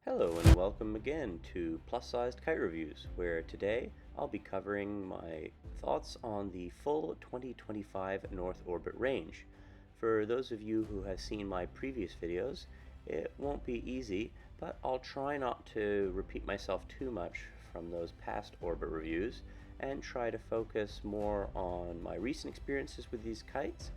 Hello and welcome again to Plus-Sized Kite Reviews, where today I'll be covering my thoughts on the full 2025 North Orbit range. For those of you who have seen my previous videos, it won't be easy, but I'll try not to repeat myself too much from those past orbit reviews and try to focus more on my recent experiences with these kites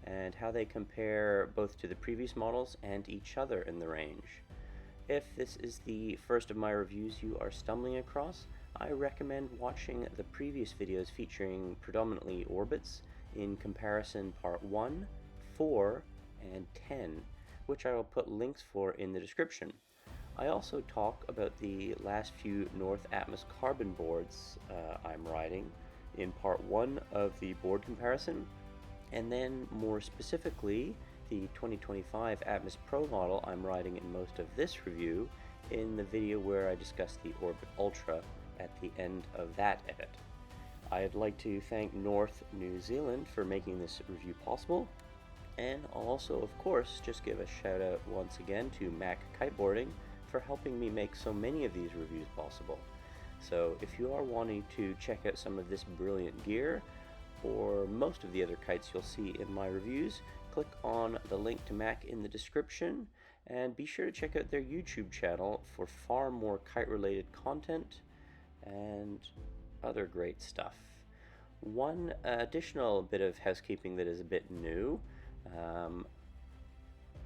and how they compare both to the previous models and each other in the range. If this is the first of my reviews you are stumbling across, I recommend watching the previous videos featuring predominantly orbits in comparison part 1, 4, and 10, which I will put links for in the description. I also talk about the last few North Atmos carbon boards I'm riding in part 1 of the board comparison, and then more specifically the 2025 Atmos Pro model I'm riding in most of this review in the video where I discuss the Orbit Ultra at the end of that edit. I'd like to thank North New Zealand for making this review possible, and I'll also of course just give a shout out once again to Mac Kiteboarding for helping me make so many of these reviews possible. So if you are wanting to check out some of this brilliant gear, or most of the other kites you'll see in my reviews, click on the link to Mac in the description, and be sure to check out their YouTube channel for far more kite related content and other great stuff. One additional bit of housekeeping that is a bit new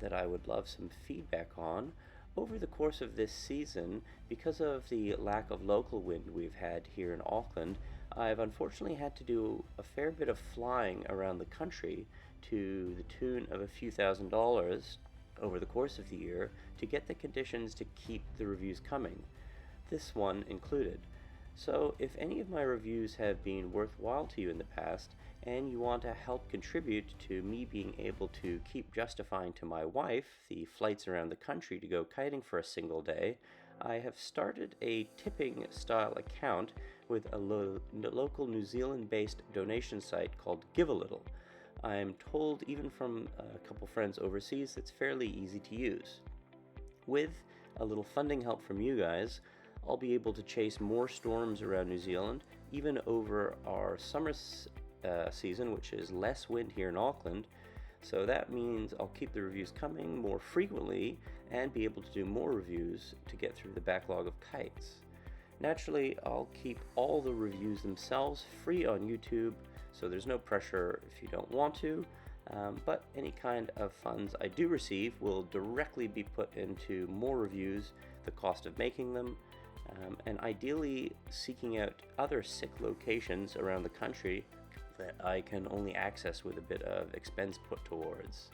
that I would love some feedback on. Over the course of this season, because of the lack of local wind we've had here in Auckland, I've unfortunately had to do a fair bit of flying around the country to the tune of a few $1,000s over the course of the year to get the conditions to keep the reviews coming, this one included. So if any of my reviews have been worthwhile to you in the past, and you want to help contribute to me being able to keep justifying to my wife the flights around the country to go kiting for a single day, I have started a tipping style account with a local New Zealand-based donation site called Give a Little. I'm told even from a couple friends overseas it's fairly easy to use. With a little funding help from you guys, I'll be able to chase more storms around New Zealand, even over our summer season, which is less wind here in Auckland. So that means I'll keep the reviews coming more frequently and be able to do more reviews to get through the backlog of kites. Naturally, I'll keep all the reviews themselves free on YouTube, so there's no pressure if you don't want to, but any kind of funds I do receive will directly be put into more reviews, the cost of making them, and ideally seeking out other sick locations around the country that I can only access with a bit of expense put towards.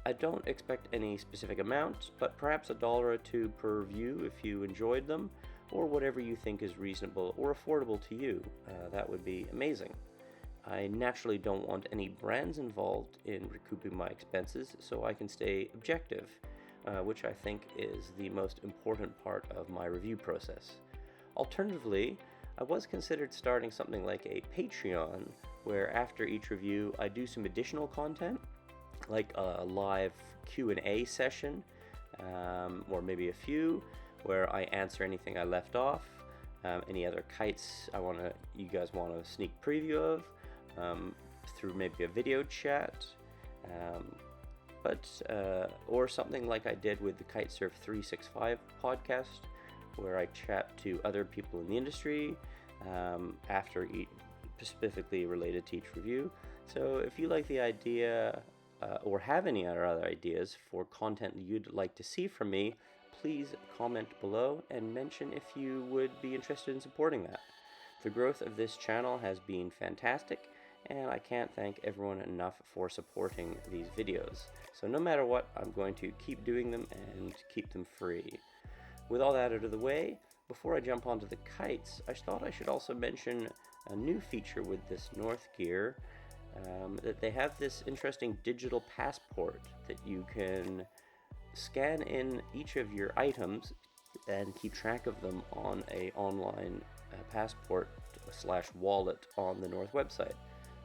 I don't expect any specific amount, but perhaps $1 or $2 per view if you enjoyed them, or whatever you think is reasonable or affordable to you. That would be amazing. I naturally don't want any brands involved in recouping my expenses, so I can stay objective, which I think is the most important part of my review process. Alternatively, I was considered starting something like a Patreon, where after each review I do some additional content, like a live Q&A session, or maybe a few, where I answer anything I left off, any other kites you guys want a sneak preview of, through maybe a video chat, or something like I did with the Kitesurf 365 podcast, where I chat to other people in the industry after each, specifically related to each review. So if you like the idea or have any other ideas for content that you'd like to see from me, please comment below and mention if you would be interested in supporting that. The growth of this channel has been fantastic, and I can't thank everyone enough for supporting these videos. So no matter what, I'm going to keep doing them and keep them free. With all that out of the way, before I jump onto the kites, I thought I should also mention a new feature with this North gear, that they have this interesting digital passport that you can scan in each of your items and keep track of them on a online passport / wallet on the North website.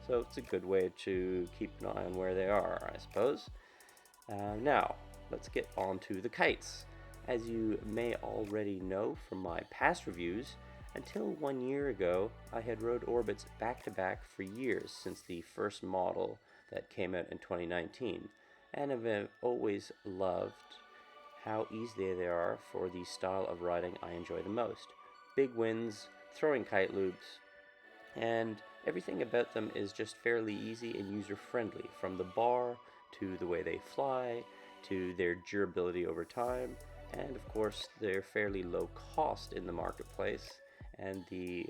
So it's a good way to keep an eye on where they are, I suppose. Now, let's get on to the kites. As you may already know from my past reviews, until 1 year ago, I had rode orbits back to back for years since the first model that came out in 2019, and have always loved how easy they are for the style of riding I enjoy the most. Big winds, throwing kite loops, and everything about them is just fairly easy and user friendly, from the bar to the way they fly to their durability over time, and of course, they're fairly low cost in the marketplace and the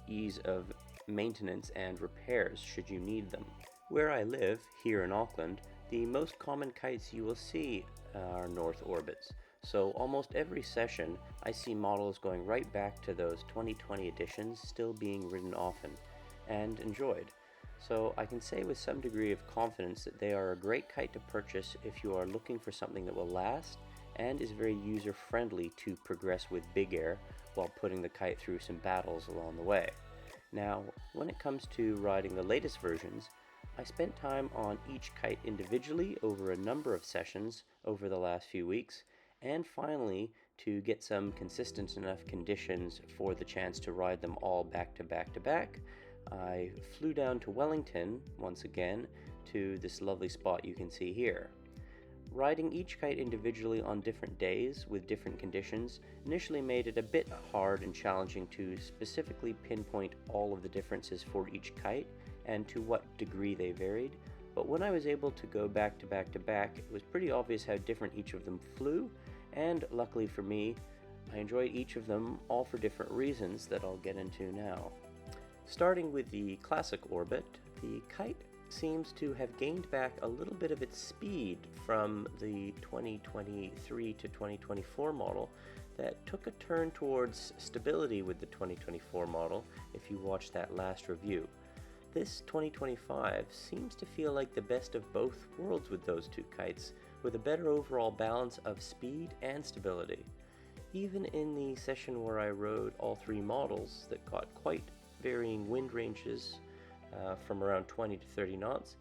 ease of maintenance and repairs should you need them. Where I live, here in Auckland, the most common kites you will see are North Orbits. So almost every session, I see models going right back to those 2020 editions still being ridden often and enjoyed. So I can say with some degree of confidence that they are a great kite to purchase if you are looking for something that will last and is very user friendly to progress with big air while putting the kite through some battles along the way. Now, when it comes to riding the latest versions, I spent time on each kite individually over a number of sessions over the last few weeks, and finally, to get some consistent enough conditions for the chance to ride them all back to back to back, I flew down to Wellington once again to this lovely spot you can see here. Riding each kite individually on different days with different conditions initially made it a bit hard and challenging to specifically pinpoint all of the differences for each kite and to what degree they varied, but when I was able to go back to back to back, it was pretty obvious how different each of them flew, and luckily for me, I enjoyed each of them all for different reasons that I'll get into now. Starting with the classic orbit, the kite seems to have gained back a little bit of its speed from the 2023 to 2024 model that took a turn towards stability with the 2024 model if you watched that last review. This 2025 seems to feel like the best of both worlds with those two kites, with a better overall balance of speed and stability. Even in the session where I rode all three models that got quite varying wind ranges from around 20 to 30 knots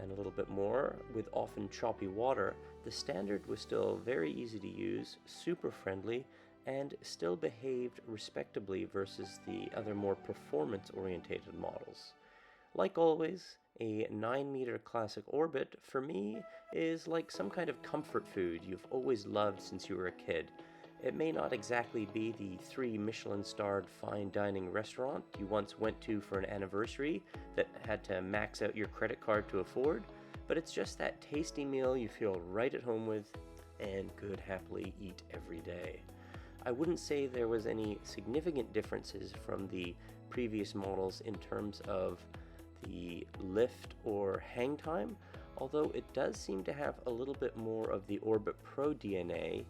and a little bit more, with often choppy water, the standard was still very easy to use, super friendly, and still behaved respectably versus the other more performance-orientated models. Like always, a 9-meter classic orbit for me is like some kind of comfort food you've always loved since you were a kid. It may not exactly be the 3 Michelin-starred fine dining restaurant you once went to for an anniversary that had to max out your credit card to afford, but it's just that tasty meal you feel right at home with and could happily eat every day. I wouldn't say there was any significant differences from the previous models in terms of the lift or hang time, although it does seem to have a little bit more of the Orbit Pro DNA,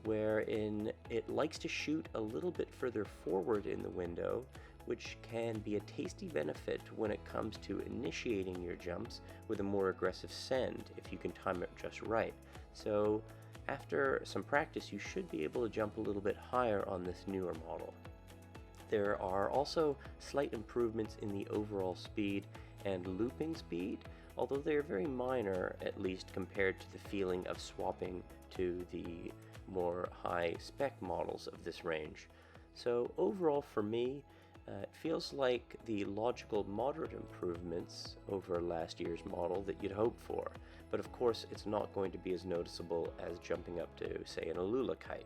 wherein it likes to shoot a little bit further forward in the window, which can be a tasty benefit when it comes to initiating your jumps with a more aggressive send if you can time it just right. So after some practice, you should be able to jump a little bit higher on this newer model. There are also slight improvements in the overall speed and looping speed, although they are very minor, at least compared to the feeling of swapping to the more high-spec models of this range. So overall for me, it feels like the logical moderate improvements over last year's model that you'd hope for, but of course it's not going to be as noticeable as jumping up to, say, an Alula kite.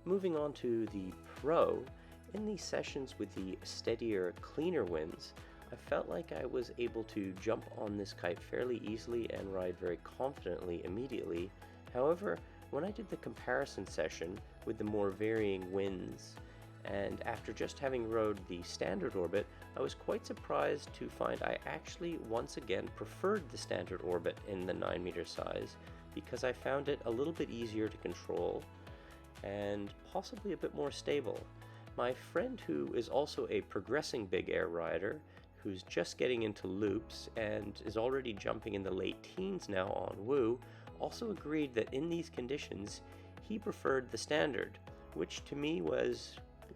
Moving on to the Pro, in these sessions with the steadier, cleaner winds, I felt like I was able to jump on this kite fairly easily and ride very confidently immediately. However, when I did the comparison session with the more varying winds, and after just having rode the standard orbit, I was quite surprised to find I actually once again preferred the standard orbit in the 9-meter size because I found it a little bit easier to control and possibly a bit more stable. My friend, who is also a progressing big air rider, who's just getting into loops and is already jumping in the late teens now on Woo, also agreed that in these conditions he preferred the standard, which to me was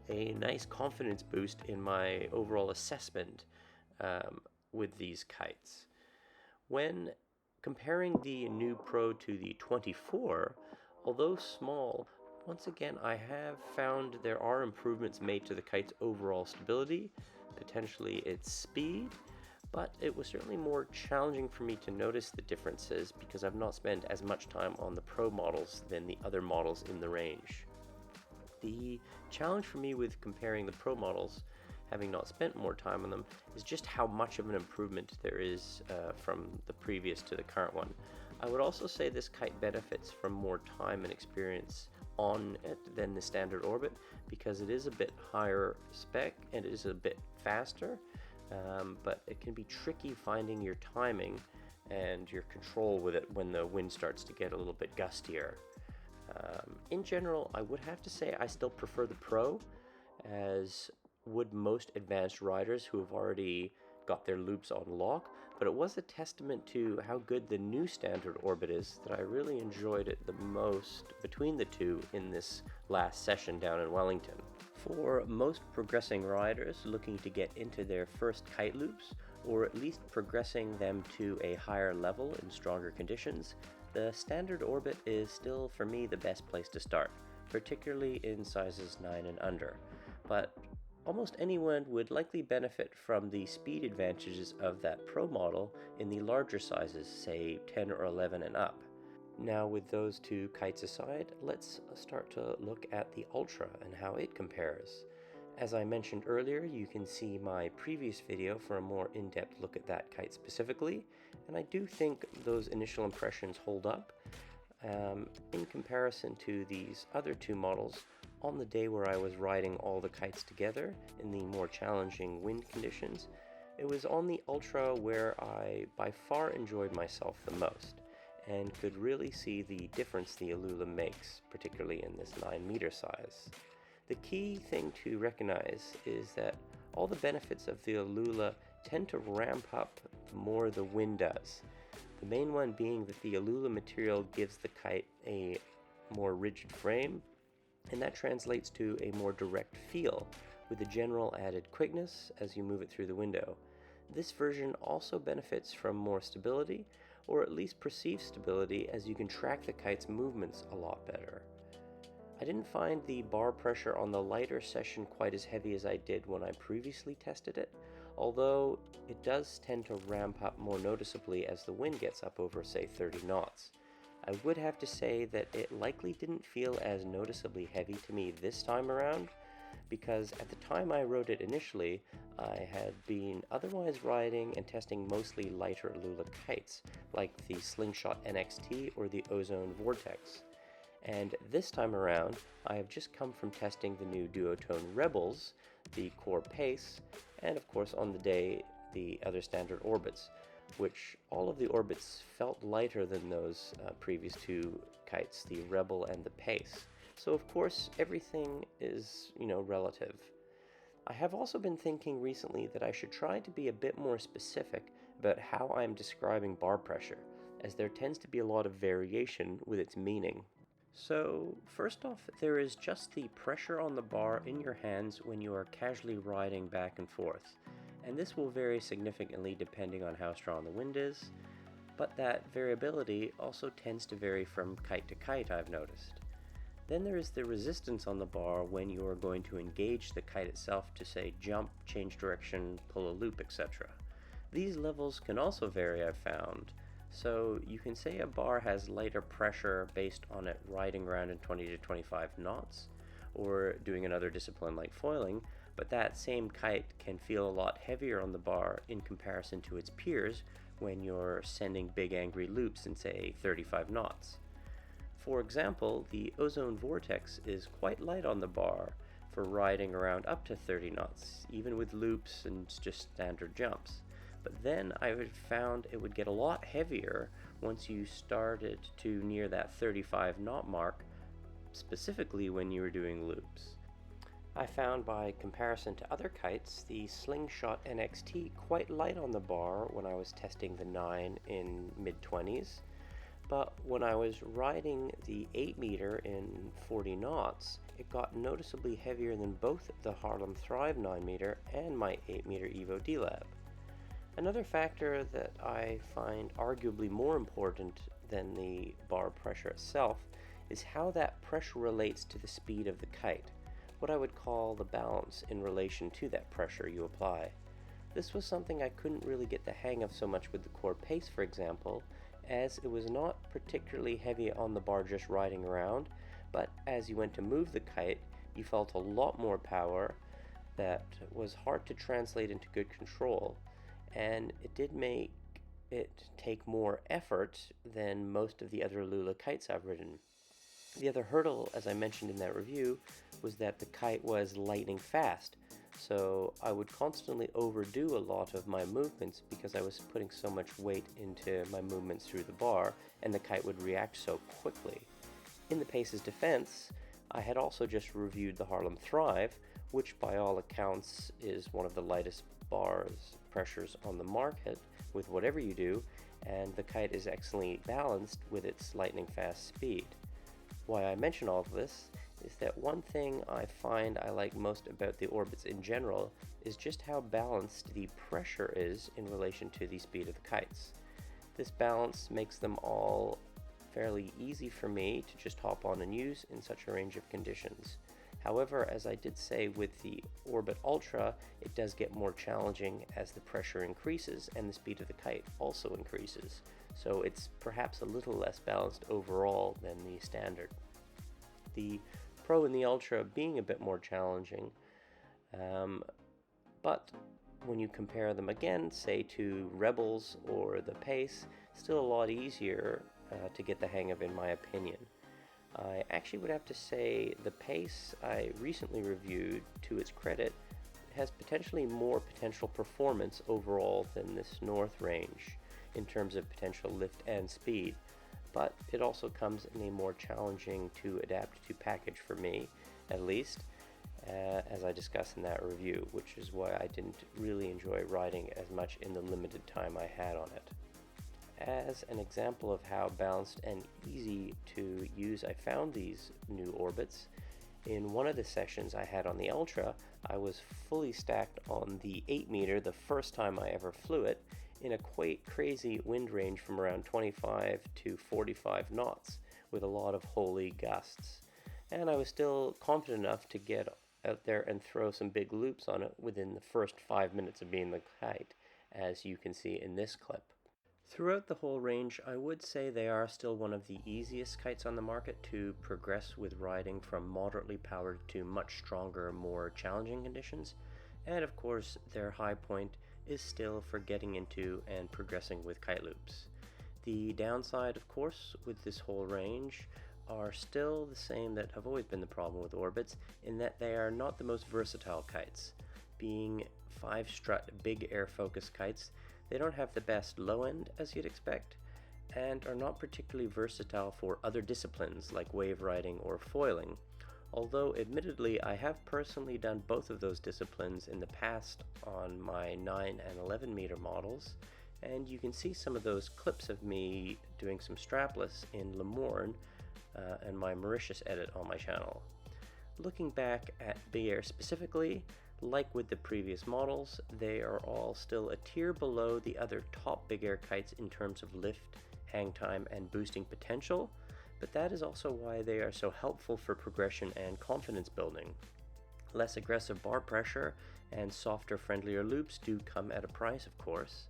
a nice confidence boost in my overall assessment with these kites. When comparing the new Pro to the 24, although small, Once again, I have found there are improvements made to the kite's overall stability, potentially its speed, but it was certainly more challenging for me to notice the differences because I've not spent as much time on the Pro models than the other models in the range. The challenge for me with comparing the Pro models, having not spent more time on them, is just how much of an improvement there is from the previous to the current one. I would also say this kite benefits from more time and experience on it than the standard orbit because it is a bit higher spec and it is a bit faster, but it can be tricky finding your timing and your control with it when the wind starts to get a little bit gustier. In general, I would have to say I still prefer the Pro, as would most advanced riders who have already got their loops on lock, but it was a testament to how good the new standard orbit is that I really enjoyed it the most between the two in this last session down in Wellington. For most progressing riders looking to get into their first kite loops, or at least progressing them to a higher level in stronger conditions, the standard orbit is still for me the best place to start, particularly in sizes 9 and under. But almost anyone would likely benefit from the speed advantages of that Pro model in the larger sizes, say 10 or 11 and up. Now, with those two kites aside, let's start to look at the Ultra and how it compares. As I mentioned earlier, you can see my previous video for a more in-depth look at that kite specifically, and I do think those initial impressions hold up. In comparison to these other two models, on the day where I was riding all the kites together in the more challenging wind conditions, it was on the Ultra where I by far enjoyed myself the most and could really see the difference the Alula makes, particularly in this 9-meter size. The key thing to recognize is that all the benefits of the Alula tend to ramp up the more the wind does. The main one being that the Alula material gives the kite a more rigid frame, and that translates to a more direct feel, with a general added quickness as you move it through the window. This version also benefits from more stability, or at least perceived stability, as you can track the kite's movements a lot better. I didn't find the bar pressure on the lighter session quite as heavy as I did when I previously tested it, although it does tend to ramp up more noticeably as the wind gets up over, say, 30 knots. I would have to say that it likely didn't feel as noticeably heavy to me this time around, because at the time I rode it initially, I had been otherwise riding and testing mostly lighter Alula kites, like the Slingshot NXT or the Ozone Vortex. And this time around, I have just come from testing the new duotone Rebels, the Core Pace, and of course on the day, the other standard orbits, which all of the orbits felt lighter than those previous two kites, the Rebel and the Pace. So of course, everything is, relative. I have also been thinking recently that I should try to be a bit more specific about how I am describing bar pressure, as there tends to be a lot of variation with its meaning. So, first off, there is just the pressure on the bar in your hands when you are casually riding back and forth, and this will vary significantly depending on how strong the wind is, but that variability also tends to vary from kite to kite, I've noticed. Then there is the resistance on the bar when you are going to engage the kite itself to, say, jump, change direction, pull a loop, etc. These levels can also vary, I've found. So you can say a bar has lighter pressure based on it riding around in 20 to 25 knots, or doing another discipline like foiling, but that same kite can feel a lot heavier on the bar in comparison to its peers when you're sending big angry loops in, say, 35 knots. For example, the Ozone Vortex is quite light on the bar for riding around up to 30 knots, even with loops and just standard jumps. But then I found it would get a lot heavier once you started to near that 35 knot mark, specifically when you were doing loops. I found by comparison to other kites, the Slingshot NXT quite light on the bar when I was testing the 9 in mid-20s, but when I was riding the 8 meter in 40 knots, it got noticeably heavier than both the Harlem Thrive 9 meter and my 8 meter Evo D-Lab. Another factor that I find arguably more important than the bar pressure itself is how that pressure relates to the speed of the kite, what I would call the balance in relation to that pressure you apply. This was something I couldn't really get the hang of so much with the core pace, for example, as it was not particularly heavy on the bar just riding around, but as you went to move the kite, you felt a lot more power that was hard to translate into good control, and it did make it take more effort than most of the other Lula kites I've ridden. The other hurdle, as I mentioned in that review, was that the kite was lightning fast, so I would constantly overdo a lot of my movements because I was putting so much weight into my movements through the bar, and the kite would react so quickly. In the Pace's defense, I had also just reviewed the Harlem Thrive, which by all accounts is one of the lightest bars pressures on the market with whatever you do, and the kite is excellently balanced with its lightning fast speed. Why I mention all of this is that one thing I find I like most about the orbits in general is just how balanced the pressure is in relation to the speed of the kites. This balance makes them all fairly easy for me to just hop on and use in such a range of conditions. However, as I did say with the Orbit Ultra, it does get more challenging as the pressure increases and the speed of the kite also increases. So it's perhaps a little less balanced overall than the standard. The Pro and the Ultra being a bit more challenging, but when you compare them again, say to Rebels or the Pace, still a lot easier to get the hang of in my opinion. I actually would have to say the Pace I recently reviewed, to its credit, has potentially more potential performance overall than this North range in terms of potential lift and speed, but it also comes in a more challenging to adapt to package for me, at least, as I discussed in that review, which is why I didn't really enjoy riding as much in the limited time I had on it. As an example of how balanced and easy to use I found these new orbits, in one of the sessions I had on the Ultra, I was fully stacked on the 8 meter the first time I ever flew it, in a quite crazy wind range from around 25 to 45 knots, with a lot of holy gusts. And I was still confident enough to get out there and throw some big loops on it within the first 5 minutes of being the kite, as you can see in this clip. Throughout the whole range, I would say they are still one of the easiest kites on the market to progress with riding from moderately powered to much stronger, more challenging conditions, and of course their high point is still for getting into and progressing with kite loops. The downside, of course, with this whole range are still the same that have always been the problem with orbits, in that they are not the most versatile kites. Being 5-strut big air focus kites, they don't have the best low end as you'd expect, and are not particularly versatile for other disciplines like wave riding or foiling, although admittedly I have personally done both of those disciplines in the past on my 9 and 11 meter models, and you can see some of those clips of me doing some strapless in Lemoorn and my Mauritius edit on my channel. Looking back at big air specifically, like with the previous models, they are all still a tier below the other top big air kites in terms of lift, hang time, and boosting potential, but that is also why they are so helpful for progression and confidence building. Less aggressive bar pressure and softer, friendlier loops do come at a price, of course.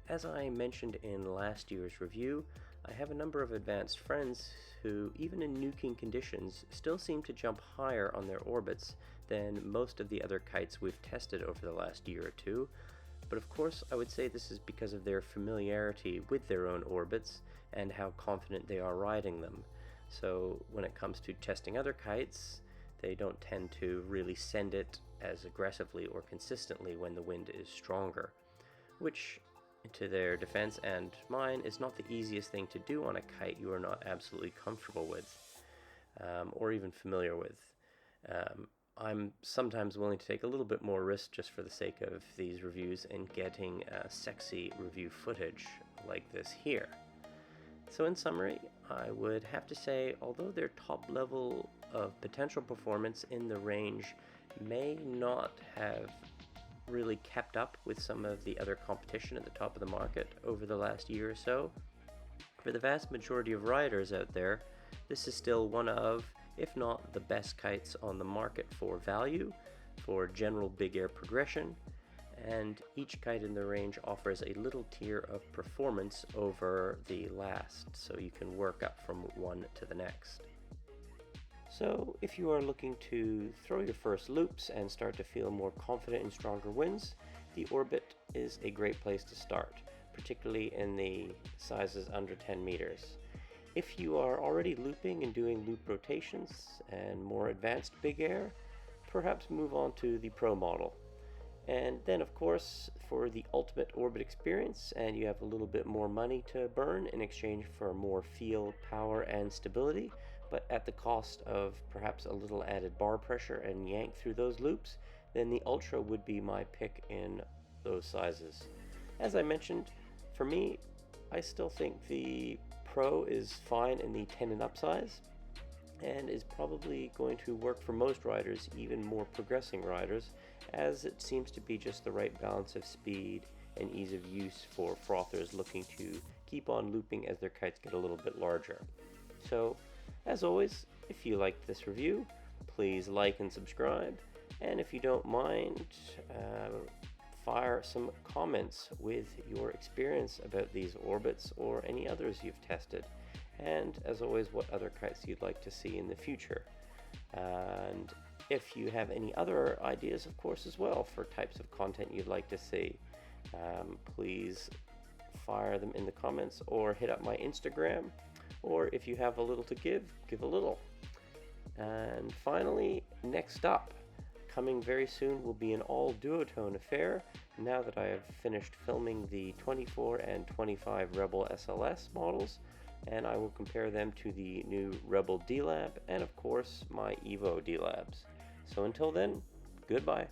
As I mentioned in last year's review, I have a number of advanced friends who, even in nuking conditions, still seem to jump higher on their orbits than most of the other kites we've tested over the last year or two, but of course I would say this is because of their familiarity with their own orbits and how confident they are riding them. So when it comes to testing other kites, they don't tend to really send it as aggressively or consistently when the wind is stronger, which, to their defense and mine, is not the easiest thing to do on a kite you are not absolutely comfortable with, or even familiar with. I'm sometimes willing to take a little bit more risk just for the sake of these reviews and getting sexy review footage like this here. So in summary, I would have to say, although their top level of potential performance in the range may not have really kept up with some of the other competition at the top of the market over the last year or so, for the vast majority of riders out there, this is still one of, if not the best kites on the market for value, for general big air progression, and each kite in the range offers a little tier of performance over the last, so you can work up from one to the next. So if you are looking to throw your first loops and start to feel more confident in stronger winds, the Orbit is a great place to start, particularly in the sizes under 10 meters. If you are already looping and doing loop rotations and more advanced big air, perhaps move on to the Pro model. And then, of course, for the ultimate Orbit experience, and you have a little bit more money to burn in exchange for more feel, power, and stability, but at the cost of perhaps a little added bar pressure and yank through those loops, then the Ultra would be my pick in those sizes. As I mentioned, for me, I still think the Pro is fine in the 10 and up size, and is probably going to work for most riders, even more progressing riders, as it seems to be just the right balance of speed and ease of use for frothers looking to keep on looping as their kites get a little bit larger. So, as always, if you liked this review, please like and subscribe, and if you don't mind, fire some comments with your experience about these Orbits or any others you've tested, and as always, what other kites you'd like to see in the future. And if you have any other ideas, of course, as well, for types of content you'd like to see, please fire them in the comments or hit up my Instagram, or if you have a little to give a little. And finally, next up, coming very soon, will be an all duotone affair now that I have finished filming the 24 and 25 Rebel SLS models, and I will compare them to the new Rebel D-Lab and of course my Evo D-Labs. So until then, goodbye.